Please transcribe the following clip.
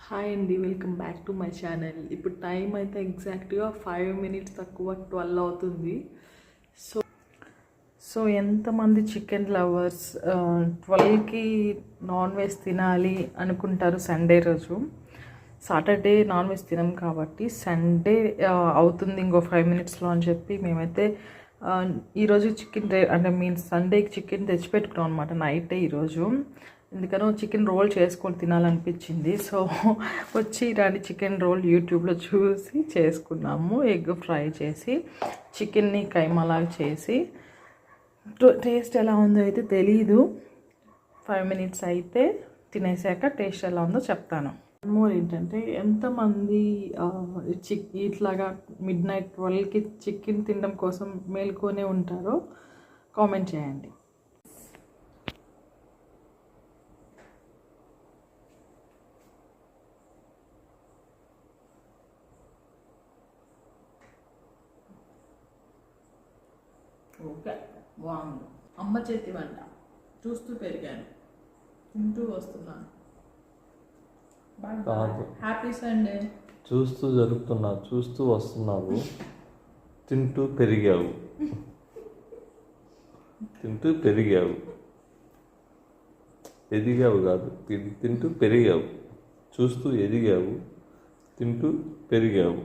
Hi అండి, welcome back to my channel. ఇప్పుడు time అయితే ఎగ్జాక్ట్గా 5 minutes తక్కువ 12 అవుతుంది. సో సో ఎంతమంది చికెన్ లవర్స్ 12కి నాన్ వెజ్ తినాలి అనుకుంటారు? సండే రోజు. సాటర్డే నాన్ వెజ్ తినం కాబట్టి సండే అవుతుంది ఇంకో 5 minutesలో అని చెప్పి మేమైతే ఈరోజు చికెన్ అంటే మీన్స్ సండేకి చికెన్ తెచ్చిపెట్టుకున్నాం అనమాట నైటే ఈరోజు. ఎందుకనో చికెన్ రోల్ చేసుకొని తినాలనిపించింది. సో వచ్చి ఇలాంటి చికెన్ రోల్ యూట్యూబ్లో చూసి చేసుకున్నాము. ఎగ్ ఫ్రై చేసి చికెన్ని కైమాలాగా చేసి టేస్ట్ ఎలా ఉందో అయితే తెలీదు. 5 minutes అయితే తినేసాక టేస్ట్ ఎలా ఉందో చెప్తాను. మోర్ ఏంటంటే ఎంతమంది ఇట్లాగా midnight 12కి చికెన్ తినడం కోసం మేల్కొనే ఉంటారో కామెంట్ చేయండి. ఓకే, బాగుంది. అమ్మ చేతి వంట చూస్తూ పెరిగాను, తింటూ వస్తున్నాను. Happy Sunday. చూస్తూ జరుగుతున్నా, చూస్తూ వస్తున్నావు, తింటూ పెరిగావు, తింటూ పెరిగావు, ఎదిగావు కాదు, తింటూ పెరిగావు, చూస్తూ ఎదిగావు, తింటూ పెరిగావు.